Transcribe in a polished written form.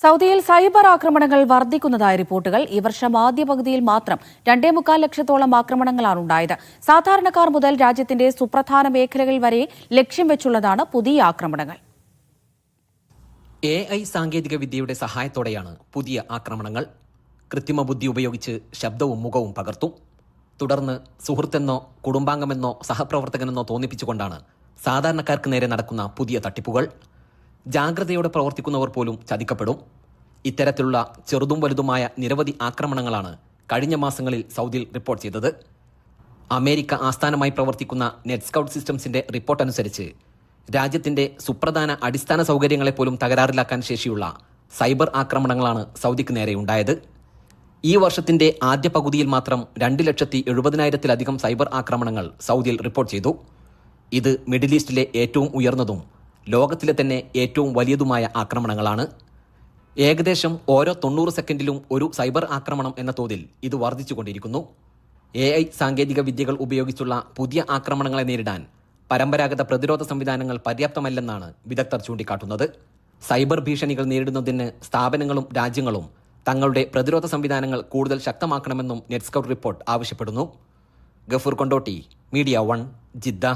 സൗദിയിൽ സൈബർ ആക്രമണങ്ങൾ വർദ്ധിക്കുന്നതായ റിപ്പോർട്ടുകൾ. ഈ വർഷം ആദ്യ പകുതിയിൽ മാത്രം 2.25 ലക്ഷത്തോളം ആക്രമണങ്ങളാണ് ഉണ്ടായത്. സാധാരണക്കാർ മുതൽ രാജ്യത്തിന്റെ സുപ്രധാന മേഖലകൾ വരെ ലക്ഷ്യം വെച്ചുള്ളതാണ് പുതിയ ആക്രമണങ്ങൾ. AI സാങ്കേതിക വിദ്യയുടെ സഹായത്തോടെയാണ് പുതിയ ആക്രമണങ്ങൾ. കൃത്രിമ ബുദ്ധി ഉപയോഗിച്ച് ശബ്ദവും മുഖവും പകർത്തും. തുടർന്ന് സുഹൃത്തെന്നോ കുടുംബാംഗമെന്നോ സഹപ്രവർത്തകനെന്നോ തോന്നിപ്പിച്ചുകൊണ്ടാണ് സാധാരണക്കാർക്ക് നേരെ നടക്കുന്ന പുതിയ തട്ടിപ്പുകൾ. ജാഗ്രതയോടെ പ്രവർത്തിക്കുന്നവർ പോലും ചതിക്കപ്പെടും. ഇത്തരത്തിലുള്ള ചെറുതും വലുതുമായ നിരവധി ആക്രമണങ്ങളാണ് കഴിഞ്ഞ മാസങ്ങളിൽ സൗദിയിൽ റിപ്പോർട്ട് ചെയ്തത്. അമേരിക്ക ആസ്ഥാനമായി പ്രവർത്തിക്കുന്ന നെറ്റ് സ്കൗട്ട് സിസ്റ്റംസിന്റെ റിപ്പോർട്ട് അനുസരിച്ച് രാജ്യത്തിന്റെ സുപ്രധാന അടിസ്ഥാന സൗകര്യങ്ങളെപ്പോലും തകരാറിലാക്കാൻ ശേഷിയുള്ള സൈബർ ആക്രമണങ്ങളാണ് സൗദിക്ക് നേരെയുണ്ടായത്. ഈ വർഷത്തിന്റെ ആദ്യ പകുതിയിൽ മാത്രം 2,70,000-ലധികം സൈബർ ആക്രമണങ്ങൾ സൗദിയിൽ റിപ്പോർട്ട് ചെയ്തു. ഇത് മിഡിൽ ഈസ്റ്റിലെ ഏറ്റവും ഉയർന്നതും ലോകത്തിലെ തന്നെ ഏറ്റവും വലിയതുമായ ആക്രമണങ്ങളാണ്. ഏകദേശം ഓരോ 90 സെക്കൻഡിലും ഒരു സൈബർ ആക്രമണം എന്ന തോതിൽ ഇത് വർദ്ധിച്ചുകൊണ്ടിരിക്കുന്നു. AI സാങ്കേതിക വിദ്യകൾ ഉപയോഗിച്ചുള്ള പുതിയ ആക്രമണങ്ങളെ നേരിടാൻ പരമ്പരാഗത പ്രതിരോധ സംവിധാനങ്ങൾ പര്യാപ്തമല്ലെന്നാണ് വിദഗ്ധർ ചൂണ്ടിക്കാട്ടുന്നത്. സൈബർ ഭീഷണികൾ നേരിടുന്നതിന് സ്ഥാപനങ്ങളും രാജ്യങ്ങളും തങ്ങളുടെ പ്രതിരോധ സംവിധാനങ്ങൾ കൂടുതൽ ശക്തമാക്കണമെന്നും നെറ്റ് സ്കൗട്ട് റിപ്പോർട്ട് ആവശ്യപ്പെടുന്നു. Gafoor Kondotty, media 1, Jeddah.